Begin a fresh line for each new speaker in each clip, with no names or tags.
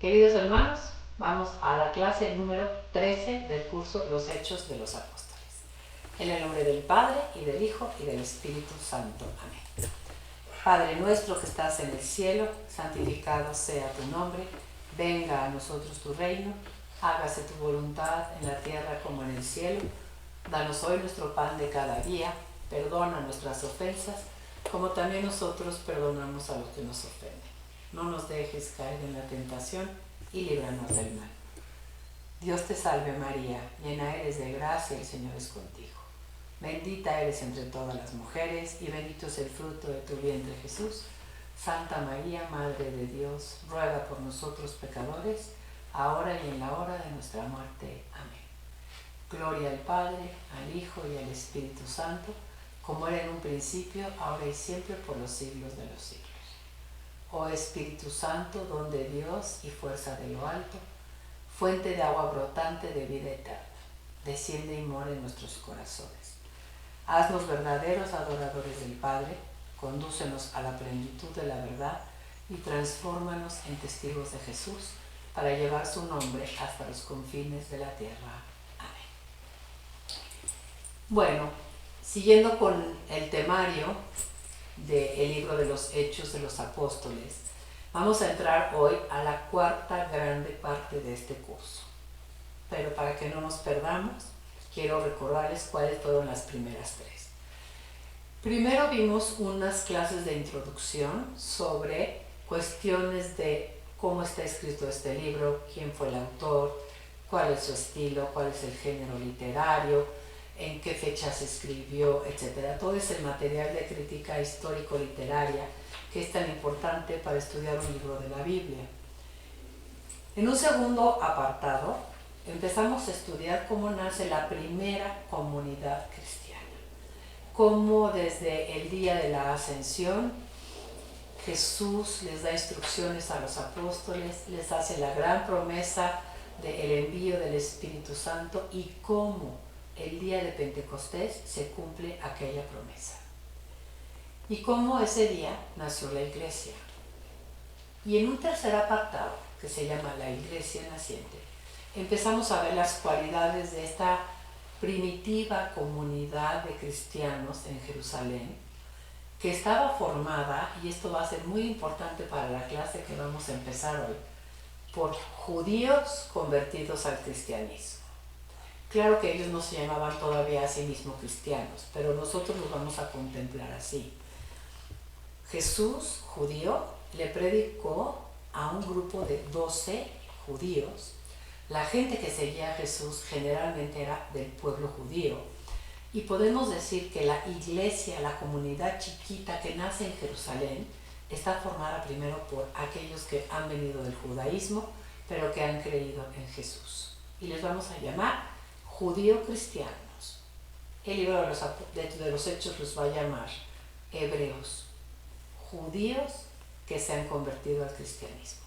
Queridos hermanos, vamos a la clase número 13 del curso Los Hechos de los Apóstoles. En el nombre del Padre, y del Hijo, y del Espíritu Santo. Amén. Padre nuestro que estás en el cielo, santificado sea tu nombre. Venga a nosotros tu reino. Hágase tu voluntad en la tierra como en el cielo. Danos hoy nuestro pan de cada día. Perdona nuestras ofensas, como también nosotros perdonamos a los que nos ofenden. No nos dejes caer en la tentación y líbranos del mal. Dios te salve María, llena eres de gracia, el Señor es contigo. Bendita eres entre todas las mujeres y bendito es el fruto de tu vientre Jesús. Santa María, Madre de Dios, ruega por nosotros pecadores, ahora y en la hora de nuestra muerte. Amén. Gloria al Padre, al Hijo y al Espíritu Santo, como era en un principio, ahora y siempre, por los siglos de los siglos. Oh Espíritu Santo, don de Dios y fuerza de lo alto, fuente de agua brotante de vida eterna, desciende y mora en nuestros corazones. Haznos verdaderos adoradores del Padre, condúcenos a la plenitud de la verdad y transfórmanos en testigos de Jesús para llevar su nombre hasta los confines de la tierra. Amén. Bueno, siguiendo con el temario del libro de los Hechos de los Apóstoles, vamos a entrar hoy a la cuarta grande parte de este curso. Pero para que no nos perdamos, quiero recordarles cuáles fueron las primeras tres. Primero vimos unas clases de introducción sobre cuestiones de cómo está escrito este libro, quién fue el autor, cuál es su estilo, cuál es el género literario, en qué fecha se escribió, etc. Todo es el material de crítica histórico-literaria que es tan importante para estudiar un libro de la Biblia. En un segundo apartado, empezamos a estudiar cómo nace la primera comunidad cristiana, cómo desde el día de la ascensión Jesús les da instrucciones a los apóstoles, les hace la gran promesa del envío del Espíritu Santo y cómo el día de Pentecostés se cumple aquella promesa. Y cómo ese día nació la iglesia. Y en un tercer apartado, que se llama la iglesia naciente, empezamos a ver las cualidades de esta primitiva comunidad de cristianos en Jerusalén, que estaba formada, y esto va a ser muy importante para la clase que vamos a empezar hoy, por judíos convertidos al cristianismo. Claro que ellos no se llamaban todavía a sí mismos cristianos, pero nosotros los vamos a contemplar así. Jesús, judío, le predicó a un grupo de 12 judíos. La gente que seguía a Jesús generalmente era del pueblo judío. Y podemos decir que la iglesia, la comunidad chiquita que nace en Jerusalén, está formada primero por aquellos que han venido del judaísmo, pero que han creído en Jesús. Y les vamos a llamar judío-cristianos. El libro de los Hechos los va a llamar hebreos, judíos que se han convertido al cristianismo.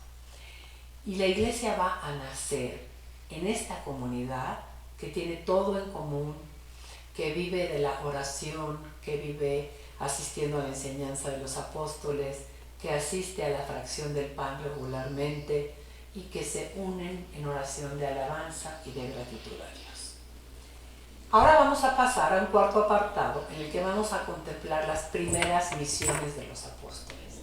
Y la iglesia va a nacer en esta comunidad que tiene todo en común, que vive de la oración, que vive asistiendo a la enseñanza de los apóstoles, que asiste a la fracción del pan regularmente y que se unen en oración de alabanza y de gratitud a Dios. Ahora vamos a pasar a un cuarto apartado en el que vamos a contemplar las primeras misiones de los apóstoles.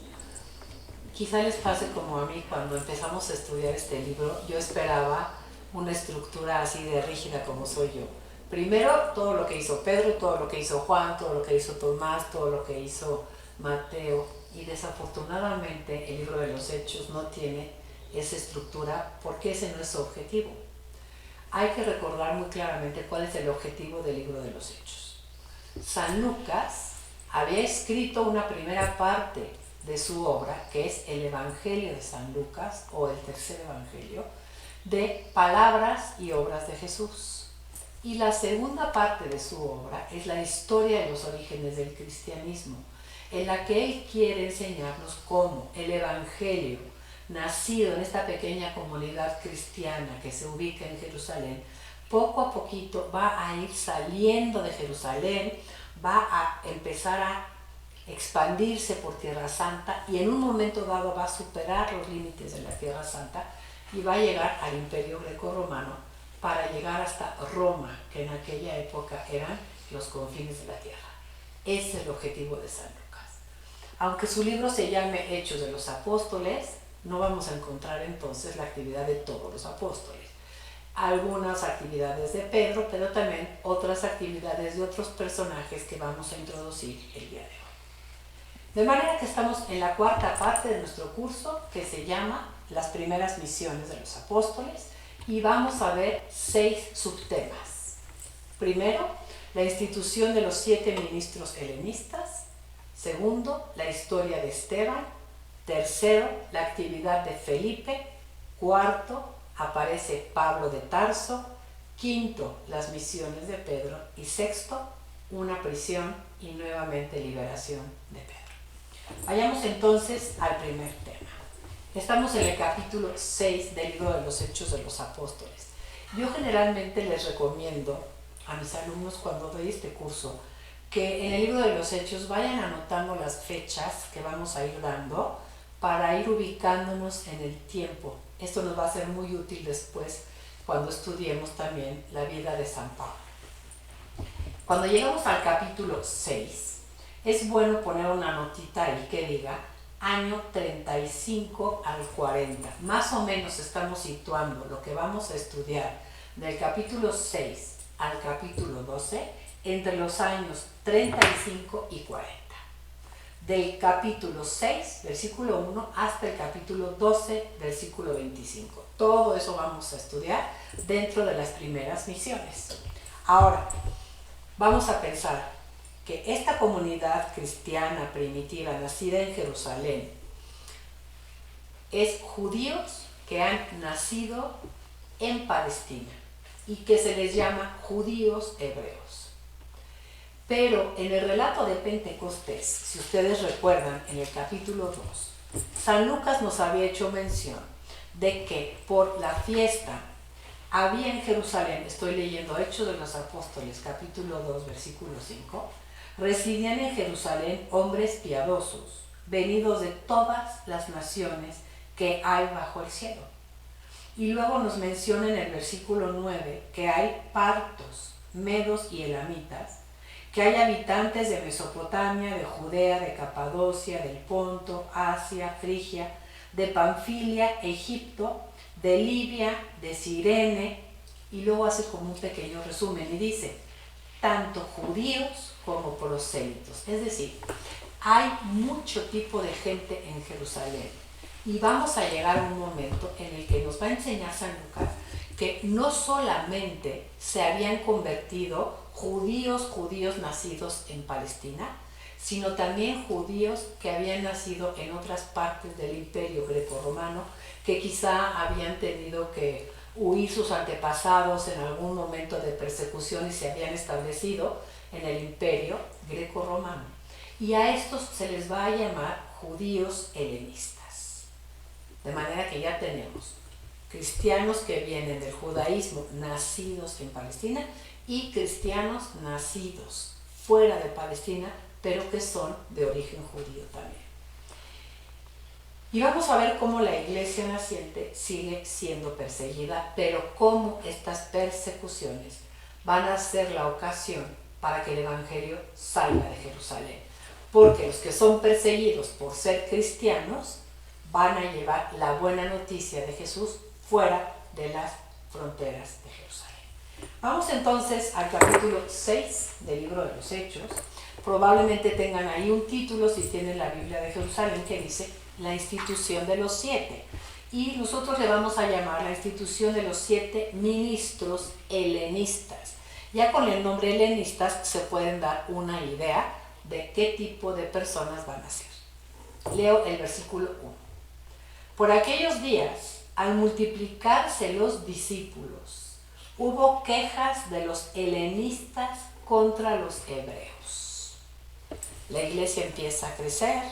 Quizá les pase como a mí cuando empezamos a estudiar este libro, yo esperaba una estructura así de rígida como soy yo. Primero, todo lo que hizo Pedro, todo lo que hizo Juan, todo lo que hizo Tomás, todo lo que hizo Mateo. Y desafortunadamente el libro de los Hechos no tiene esa estructura porque ese no es su objetivo. Hay que recordar muy claramente cuál es el objetivo del libro de los Hechos. San Lucas había escrito una primera parte de su obra, que es el Evangelio de San Lucas, o el tercer Evangelio, de palabras y obras de Jesús. Y la segunda parte de su obra es la historia de los orígenes del cristianismo, en la que él quiere enseñarnos cómo el Evangelio, nacido en esta pequeña comunidad cristiana que se ubica en Jerusalén, poco a poquito va a ir saliendo de Jerusalén, va a empezar a expandirse por Tierra Santa y en un momento dado va a superar los límites de la Tierra Santa y va a llegar al Imperio Grecorromano para llegar hasta Roma, que en aquella época eran los confines de la tierra. Ese es el objetivo de San Lucas. Aunque su libro se llame Hechos de los Apóstoles, no vamos a encontrar entonces la actividad de todos los apóstoles. Algunas actividades de Pedro, pero también otras actividades de otros personajes que vamos a introducir el día de hoy. De manera que estamos en la cuarta parte de nuestro curso, que se llama Las primeras misiones de los apóstoles, y vamos a ver 6 subtemas. Primero, la institución de los 7 ministros helenistas. Segundo, la historia de Esteban. Tercero, la actividad de Felipe. Cuarto, aparece Pablo de Tarso. Quinto, las misiones de Pedro. Y sexto, una prisión y nuevamente liberación de Pedro. Vayamos entonces al primer tema. Estamos en el capítulo 6 del libro de los Hechos de los Apóstoles. Yo generalmente les recomiendo a mis alumnos cuando doy este curso que en el libro de los Hechos vayan anotando las fechas que vamos a ir dando para ir ubicándonos en el tiempo. Esto nos va a ser muy útil después cuando estudiemos también la vida de San Pablo. Cuando llegamos al capítulo 6, es bueno poner una notita ahí que diga año 35 al 40. Más o menos estamos situando lo que vamos a estudiar del capítulo 6 al capítulo 12 entre los años 35 y 40. Del capítulo 6, versículo 1, hasta el capítulo 12, versículo 25. Todo eso vamos a estudiar dentro de las primeras misiones. Ahora, vamos a pensar que esta comunidad cristiana primitiva nacida en Jerusalén es judíos que han nacido en Palestina y que se les llama judíos hebreos. Pero en el relato de Pentecostés, si ustedes recuerdan en el capítulo 2, San Lucas nos había hecho mención de que por la fiesta había en Jerusalén, estoy leyendo Hechos de los Apóstoles, capítulo 2, versículo 5, residían en Jerusalén hombres piadosos, venidos de todas las naciones que hay bajo el cielo. Y luego nos menciona en el versículo 9 que hay partos, medos y elamitas, que hay habitantes de Mesopotamia, de Judea, de Capadocia, del Ponto, Asia, Frigia, de Panfilia, Egipto, de Libia, de Cirene, y luego hace como un pequeño resumen y dice, tanto judíos como prosélitos. Es decir, hay mucho tipo de gente en Jerusalén y vamos a llegar a un momento en el que nos va a enseñar San Lucas que no solamente se habían convertido judíos nacidos en Palestina, sino también judíos que habían nacido en otras partes del Imperio Grecorromano, que quizá habían tenido que huir sus antepasados en algún momento de persecución y se habían establecido en el Imperio Grecorromano. Y a estos se les va a llamar judíos helenistas. De manera que ya tenemos cristianos que vienen del judaísmo nacidos en Palestina y cristianos nacidos fuera de Palestina, pero que son de origen judío también. Y vamos a ver cómo la iglesia naciente sigue siendo perseguida, pero cómo estas persecuciones van a ser la ocasión para que el evangelio salga de Jerusalén. Porque los que son perseguidos por ser cristianos van a llevar la buena noticia de Jesús fuera de las fronteras de Jerusalén. Vamos entonces al capítulo 6 del libro de los Hechos. Probablemente tengan ahí un título, si tienen la Biblia de Jerusalén, que dice la institución de los 7. Y nosotros le vamos a llamar la institución de los 7 ministros helenistas. Ya con el nombre helenistas se pueden dar una idea de qué tipo de personas van a ser. Leo el versículo 1. Por aquellos días, al multiplicarse los discípulos, hubo quejas de los helenistas contra los hebreos. La iglesia empieza a crecer,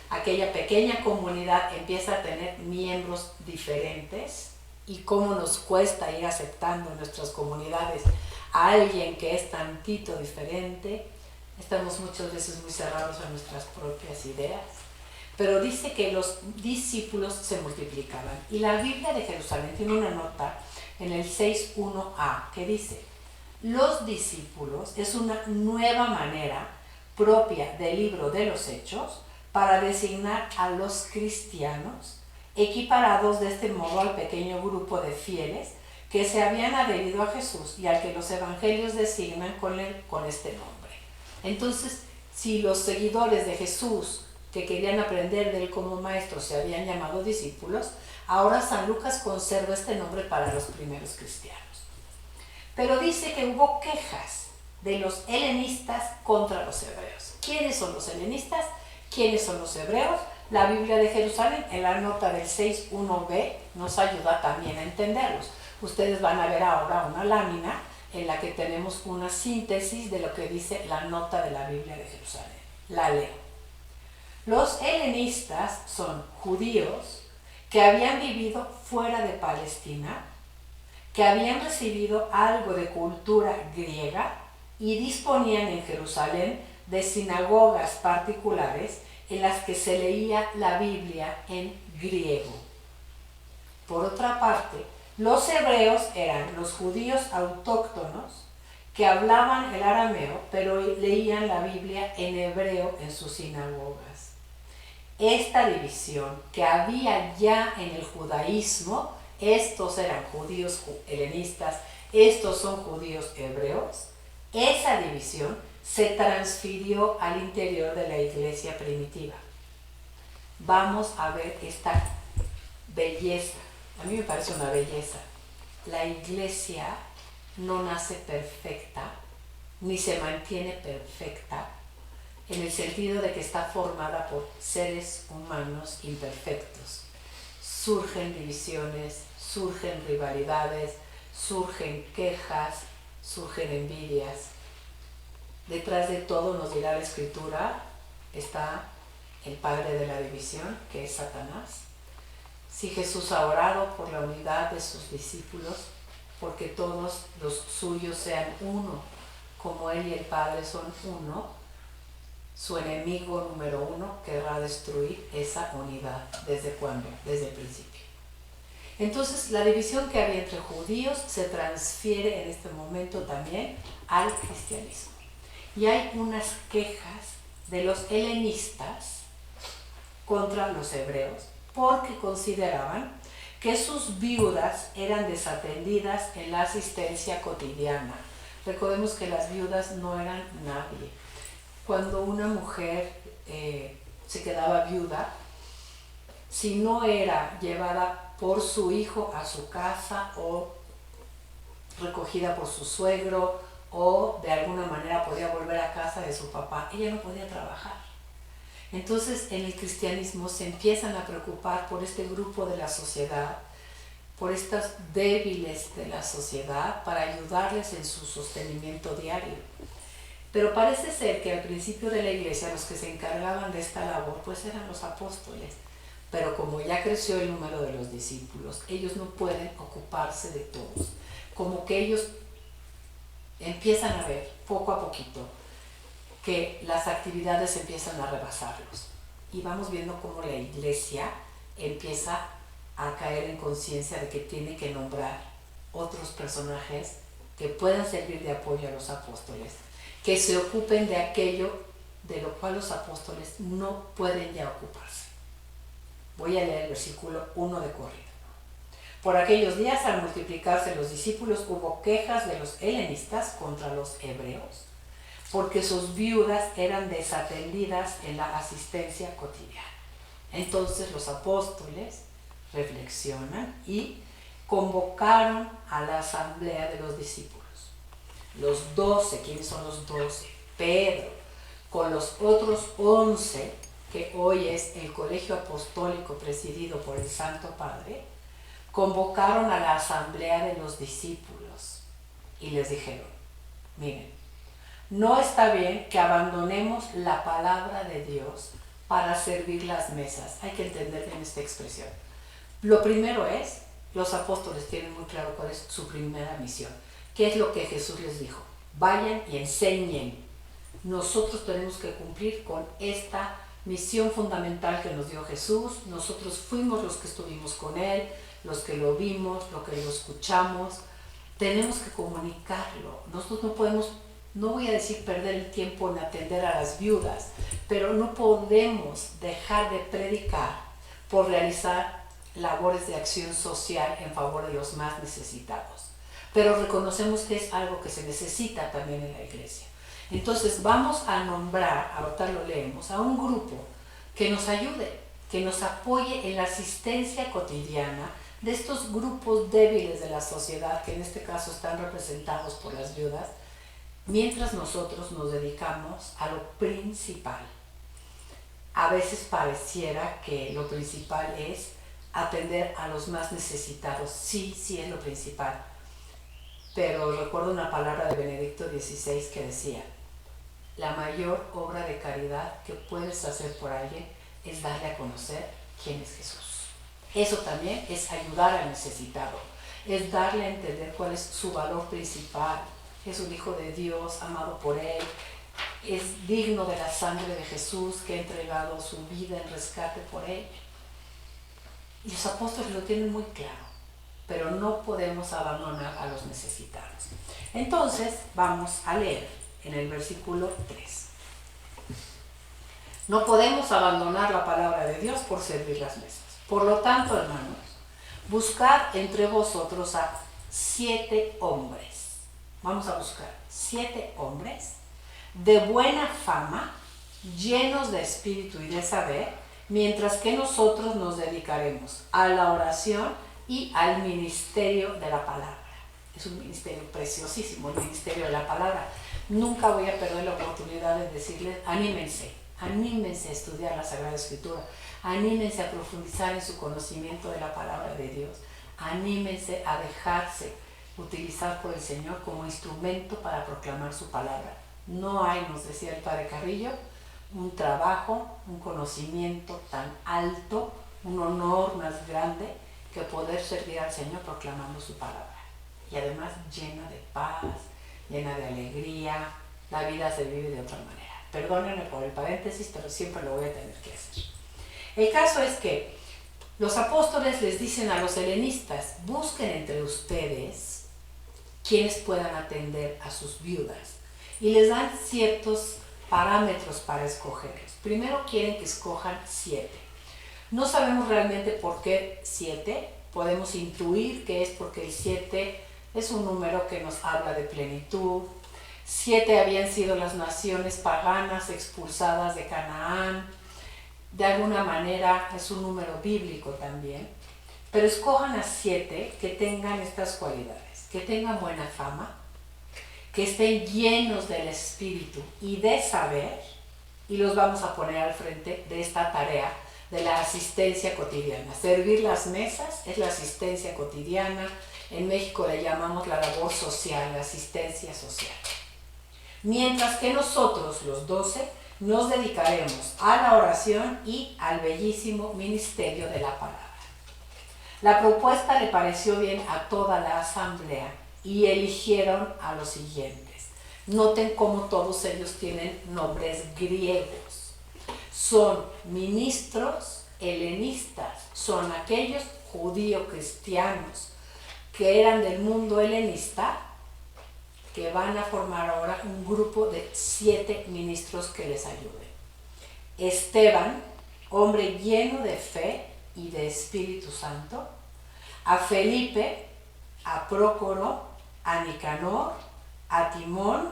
aquella pequeña comunidad empieza a tener miembros diferentes, y cómo nos cuesta ir aceptando en nuestras comunidades a alguien que es tantito diferente. Estamos muchas veces muy cerrados a nuestras propias ideas. pero dice que los discípulos se multiplicaban. Y la Biblia de Jerusalén tiene una nota en el 6.1a que dice: los discípulos es una nueva manera propia del libro de los Hechos para designar a los cristianos, equiparados de este modo al pequeño grupo de fieles que se habían adherido a Jesús y al que los evangelios designan con este nombre. Entonces, si los seguidores de Jesús que querían aprender de él como maestro se habían llamado discípulos, ahora San Lucas conserva este nombre para los primeros cristianos. Pero dice que hubo quejas de los helenistas contra los hebreos. ¿Quiénes son los helenistas? ¿Quiénes son los hebreos? La Biblia de Jerusalén, en la nota del 6.1b, nos ayuda también a entenderlos. Ustedes van a ver ahora una lámina en la que tenemos una síntesis de lo que dice la nota de la Biblia de Jerusalén. La leo. Los helenistas son judíos que habían vivido fuera de Palestina, que habían recibido algo de cultura griega y disponían en Jerusalén de sinagogas particulares en las que se leía la Biblia en griego. Por otra parte, los hebreos eran los judíos autóctonos que hablaban el arameo, pero leían la Biblia en hebreo en sus sinagogas. Esta división que había ya en el judaísmo, estos eran judíos helenistas, estos son judíos hebreos, esa división se transfirió al interior de la iglesia primitiva. Vamos a ver esta belleza. A mí me parece una belleza. La iglesia no nace perfecta, ni se mantiene perfecta, en el sentido de que está formada por seres humanos imperfectos. Surgen divisiones, surgen rivalidades, surgen quejas, surgen envidias. Detrás de todo, nos dirá la Escritura, está el padre de la división, que es Satanás. Si Jesús ha orado por la unidad de sus discípulos, porque todos los suyos sean uno, como Él y el Padre son uno, su enemigo número uno querrá destruir esa unidad. ¿Desde cuándo? Desde el principio. Entonces, la división que había entre judíos se transfiere en este momento también al cristianismo. Y hay unas quejas de los helenistas contra los hebreos porque consideraban que sus viudas eran desatendidas en la asistencia cotidiana. Recordemos que las viudas no eran nadie. Cuando una mujer se quedaba viuda, si no era llevada por su hijo a su casa o recogida por su suegro o de alguna manera podía volver a casa de su papá, ella no podía trabajar. Entonces, en el cristianismo se empiezan a preocupar por este grupo de la sociedad, por estas débiles de la sociedad, para ayudarles en su sostenimiento diario. Pero parece ser que al principio de la iglesia los que se encargaban de esta labor pues eran los apóstoles. Pero como ya creció el número de los discípulos, ellos no pueden ocuparse de todos. Como que ellos empiezan a ver poco a poquito que las actividades empiezan a rebasarlos. Y vamos viendo cómo la iglesia empieza a caer en conciencia de que tiene que nombrar otros personajes que puedan servir de apoyo a los apóstoles, que se ocupen de aquello de lo cual los apóstoles no pueden ya ocuparse. Voy a leer el versículo 1 de corrido. Por aquellos días, al multiplicarse los discípulos, hubo quejas de los helenistas contra los hebreos, porque sus viudas eran desatendidas en la asistencia cotidiana. Entonces los apóstoles reflexionan y convocaron a la asamblea de los discípulos. Los 12, ¿quiénes son los 12? Pedro, con los otros 11, que hoy es el colegio apostólico presidido por el Santo Padre, convocaron a la asamblea de los discípulos y les dijeron: miren, no está bien que abandonemos la palabra de Dios para servir las mesas. Hay que entender bien esta expresión. Lo primero es, los apóstoles tienen muy claro cuál es su primera misión. ¿Qué es lo que Jesús les dijo? Vayan y enseñen. Nosotros tenemos que cumplir con esta misión fundamental que nos dio Jesús. Nosotros fuimos los que estuvimos con Él, los que lo vimos, los que lo escuchamos. Tenemos que comunicarlo. Nosotros no podemos, no voy a decir perder el tiempo en atender a las viudas, pero no podemos dejar de predicar por realizar labores de acción social en favor de los más necesitados. Pero reconocemos que es algo que se necesita también en la iglesia. Entonces vamos a nombrar, ahorita lo leemos, a un grupo que nos ayude, que nos apoye en la asistencia cotidiana de estos grupos débiles de la sociedad, que en este caso están representados por las viudas, mientras nosotros nos dedicamos a lo principal. A veces pareciera que lo principal es atender a los más necesitados. Sí, sí es lo principal. Pero recuerdo una palabra de Benedicto XVI que decía: la mayor obra de caridad que puedes hacer por alguien es darle a conocer quién es Jesús. Eso también es ayudar al necesitado, es darle a entender cuál es su valor principal. Es un hijo de Dios, amado por Él, es digno de la sangre de Jesús, que ha entregado su vida en rescate por Él. Y los apóstoles lo tienen muy claro, pero no podemos abandonar a los necesitados. Entonces vamos a leer en el versículo 3. No podemos abandonar la palabra de Dios por servir las mesas. Por lo tanto, hermanos, buscad entre vosotros a 7 hombres. Vamos a buscar 7 hombres de buena fama, llenos de espíritu y de saber, mientras que nosotros nos dedicaremos a la oración y al ministerio de la palabra. Es un ministerio preciosísimo, el ministerio de la palabra. Nunca voy a perder la oportunidad de decirles: anímense a estudiar la Sagrada Escritura, anímense a profundizar en su conocimiento de la palabra de Dios, anímense a dejarse utilizar por el Señor como instrumento para proclamar su palabra. No hay, nos decía el Padre Carrillo, un trabajo, un conocimiento tan alto, un honor más grande que poder servir al Señor proclamando su palabra. Y además llena de paz, llena de alegría. La vida se vive de otra manera. Perdónenme por el paréntesis, pero siempre lo voy a tener que hacer. El caso es que los apóstoles les dicen a los helenistas: busquen entre ustedes quienes puedan atender a sus viudas. Y les dan ciertos parámetros para escogerlos. Primero quieren que escojan 7. No sabemos realmente por qué 7. Podemos intuir que es porque el 7 es un número que nos habla de plenitud. 7 habían sido las naciones paganas expulsadas de Canaán. De alguna manera es un número bíblico también. Pero escojan a 7 que tengan estas cualidades, que tengan buena fama, que estén llenos del espíritu y de saber, y los vamos a poner al frente de esta tarea de la asistencia cotidiana. Servir las mesas es la asistencia cotidiana. En México le llamamos la labor social, la asistencia social. Mientras que nosotros, los 12, nos dedicaremos a la oración y al bellísimo ministerio de la palabra. La propuesta le pareció bien a toda la asamblea y eligieron a los siguientes. Noten cómo todos ellos tienen nombres griegos. Son ministros helenistas, son aquellos judío-cristianos que eran del mundo helenista, que van a formar ahora un grupo de 7 ministros que les ayuden. Esteban, hombre lleno de fe y de Espíritu Santo, a Felipe, a Prócoro, a Nicanor, a Timón,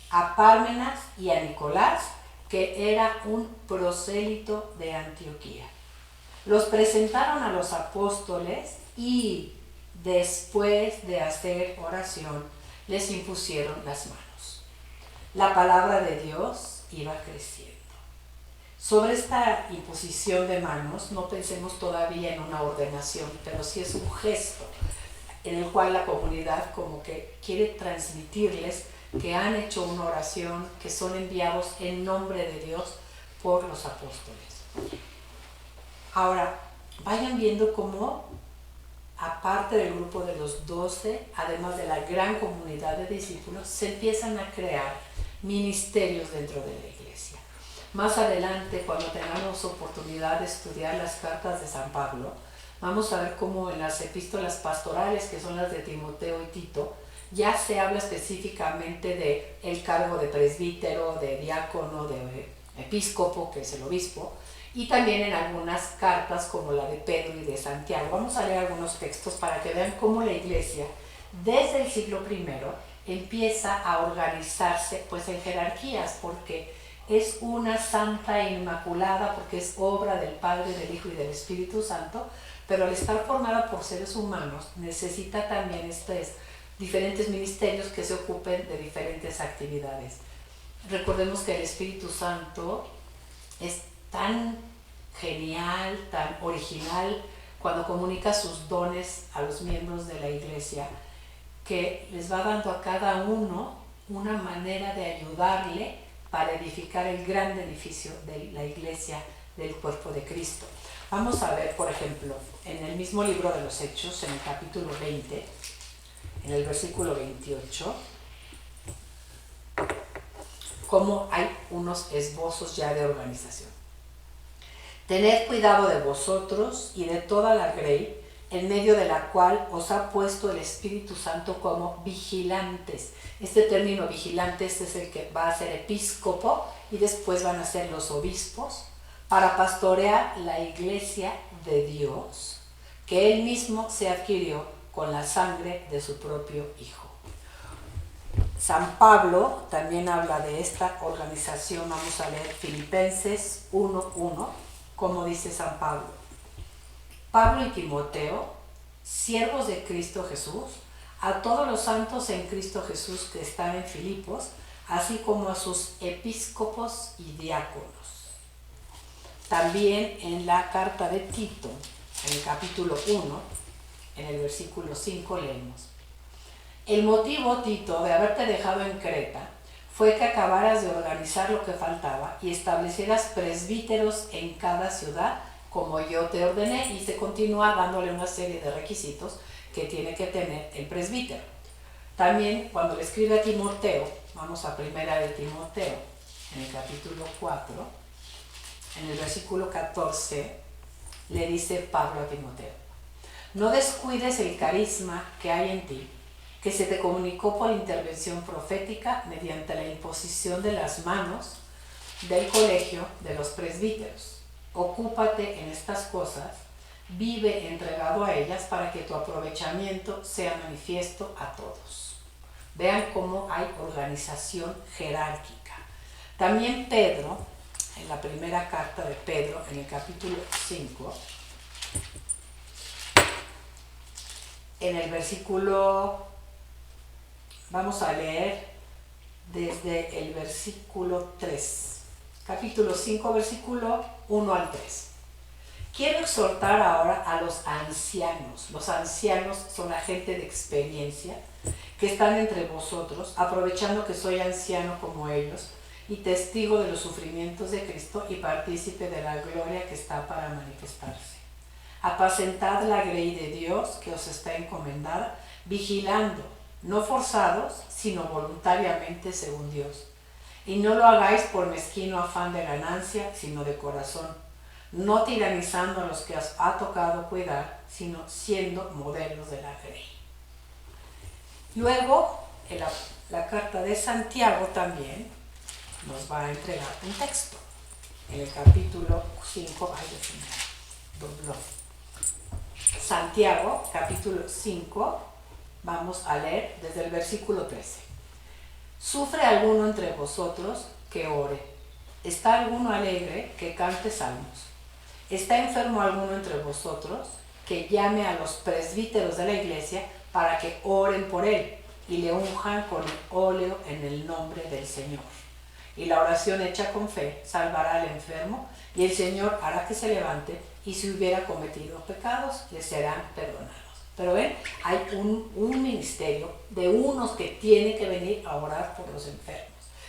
a Pármenas y a Nicolás, que era un prosélito de Antioquía. Los presentaron a los apóstoles y después de hacer oración les impusieron las manos. La palabra de Dios iba creciendo. Sobre esta imposición de manos no pensemos todavía en una ordenación, pero sí es un gesto en el cual la comunidad como que quiere transmitirles que han hecho una oración, que son enviados en nombre de Dios por los apóstoles. Ahora, vayan viendo cómo, aparte del grupo de los 12, además de la gran comunidad de discípulos, se empiezan a crear ministerios dentro de la iglesia. Más adelante, cuando tengamos oportunidad de estudiar las cartas de San Pablo, vamos a ver cómo en las epístolas pastorales, que son las de Timoteo y Tito, ya se habla específicamente de el cargo de presbítero, de diácono, de episcopo, que es el obispo, y también en algunas cartas como la de Pedro y de Santiago. Vamos a leer algunos textos para que vean cómo la iglesia desde el siglo I empieza a organizarse pues en jerarquías, porque es una santa e inmaculada, porque es obra del Padre, del Hijo y del Espíritu Santo, pero al estar formada por seres humanos necesita también diferentes ministerios que se ocupen de diferentes actividades. Recordemos que el Espíritu Santo es tan genial, tan original cuando comunica sus dones a los miembros de la iglesia, que les va dando a cada uno una manera de ayudarle para edificar el gran edificio de la iglesia del cuerpo de Cristo. Vamos a ver, por ejemplo, en el mismo libro de los Hechos, en el capítulo 20, en el versículo 28, cómo hay unos esbozos ya de organización. Tened cuidado de vosotros y de toda la grey, en medio de la cual os ha puesto el Espíritu Santo como vigilantes. Este término vigilantes es el que va a ser episcopo y después van a ser los obispos, para pastorear la iglesia de Dios, que él mismo se adquirió con la sangre de su propio Hijo. San Pablo también habla de esta organización. Vamos a leer Filipenses 1:1, como dice San Pablo. Pablo y Timoteo, siervos de Cristo Jesús, a todos los santos en Cristo Jesús que están en Filipos, así como a sus episcopos y diáconos. También en la carta de Tito, en el capítulo 1, en el versículo 5 leemos: el motivo, Tito, de haberte dejado en Creta fue que acabaras de organizar lo que faltaba y establecieras presbíteros en cada ciudad, como yo te ordené. Y se continúa dándole una serie de requisitos que tiene que tener el presbítero. También cuando le escribe a Timoteo, vamos a primera de Timoteo, en el capítulo 4, en el versículo 14, le dice Pablo a Timoteo: no descuides el carisma que hay en ti, que se te comunicó por intervención profética mediante la imposición de las manos del colegio de los presbíteros. Ocúpate en estas cosas, vive entregado a ellas para que tu aprovechamiento sea manifiesto a todos. Vean cómo hay organización jerárquica. También Pedro, en la primera carta de Pedro, en el capítulo 5, en el versículo, vamos a leer desde el versículo 3, capítulo 5, versículo 1 al 3. Quiero exhortar ahora a los ancianos. Los ancianos son la gente de experiencia que están entre vosotros, aprovechando que soy anciano como ellos y testigo de los sufrimientos de Cristo y partícipe de la gloria que está para manifestarse. Apacentad la grey de Dios que os está encomendada, vigilando, no forzados, sino voluntariamente según Dios. Y no lo hagáis por mezquino afán de ganancia, sino de corazón, no tiranizando a los que os ha tocado cuidar, sino siendo modelos de la grey. Luego, en la carta de Santiago también nos va a entregar un texto. En el capítulo 5, dobló. Santiago, capítulo 5, vamos a leer desde el versículo 13. ¿Sufre alguno entre vosotros? Que ore. ¿Está alguno alegre? Que cante salmos. ¿Está enfermo alguno entre vosotros? Que llame a los presbíteros de la iglesia para que oren por él y le unjan con el óleo en el nombre del Señor. Y la oración hecha con fe salvará al enfermo, y el Señor hará que se levante, y si hubiera cometido pecados, le serán perdonados. Pero ven, hay un ministerio de unos que tienen que venir a orar por los enfermos.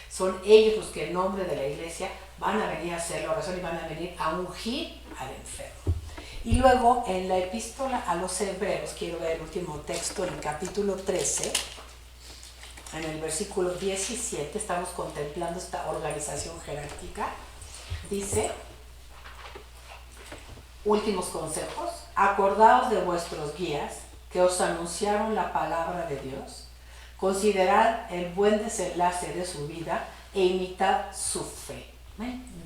Son ellos los que en nombre de la iglesia van a venir a hacer la oración y van a venir a ungir al enfermo. Y luego en la epístola a los Hebreos, quiero ver el último texto, en el capítulo 13, en el versículo 17, estamos contemplando esta organización jerárquica. Dice, últimos consejos, acordaos de vuestros guías que os anunciaron la palabra de Dios, considerad el buen desenlace de su vida e imitad su fe.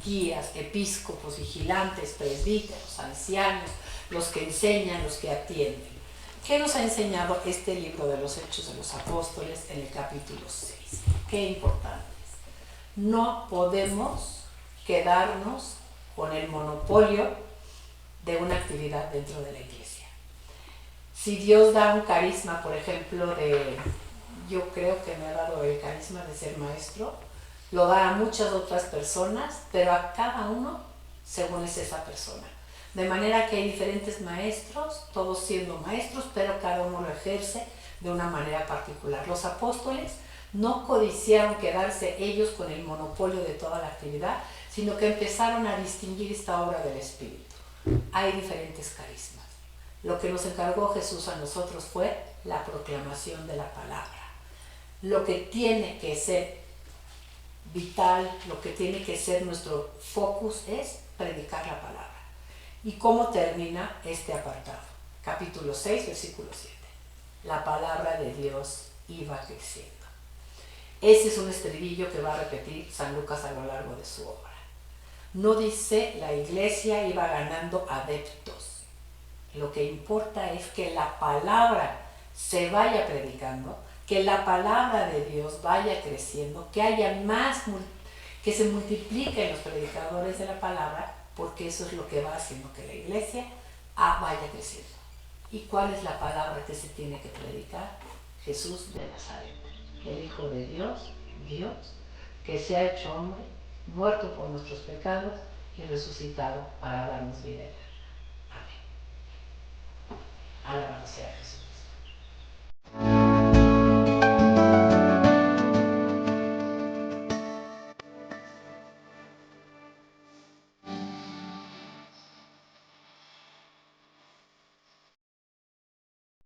Guías, episcopos, vigilantes, presbíteros, ancianos, los que enseñan, los que atienden. ¿Qué nos ha enseñado este libro de los Hechos de los Apóstoles en el capítulo 6? Qué importante es. No podemos quedarnos con el monopolio de una actividad dentro de la iglesia. Si Dios da un carisma, por ejemplo, yo creo que me ha dado el carisma de ser maestro, lo da a muchas otras personas, pero a cada uno según es esa persona. De manera que hay diferentes maestros, todos siendo maestros, pero cada uno lo ejerce de una manera particular. Los apóstoles no codiciaron quedarse ellos con el monopolio de toda la actividad, sino que empezaron a distinguir esta obra del Espíritu. Hay diferentes carismas. Lo que nos encargó Jesús a nosotros fue la proclamación de la palabra. Lo que tiene que ser vital, lo que tiene que ser nuestro focus es predicar la palabra. ¿Y cómo termina este apartado? Capítulo 6, versículo 7. La palabra de Dios iba creciendo. Ese es un estribillo que va a repetir San Lucas a lo largo de su obra. No dice la iglesia iba ganando adeptos. Lo que importa es que la palabra se vaya predicando, que la palabra de Dios vaya creciendo, que haya más, que se multipliquen los predicadores de la palabra, porque eso es lo que va haciendo que la iglesia vaya creciendo. ¿Y cuál es la palabra que se tiene que predicar? Jesús de Nazaret, el Hijo de Dios, Dios, que se ha hecho hombre, muerto por nuestros pecados y resucitado para darnos vida eterna. Amén. Alabado sea Jesús.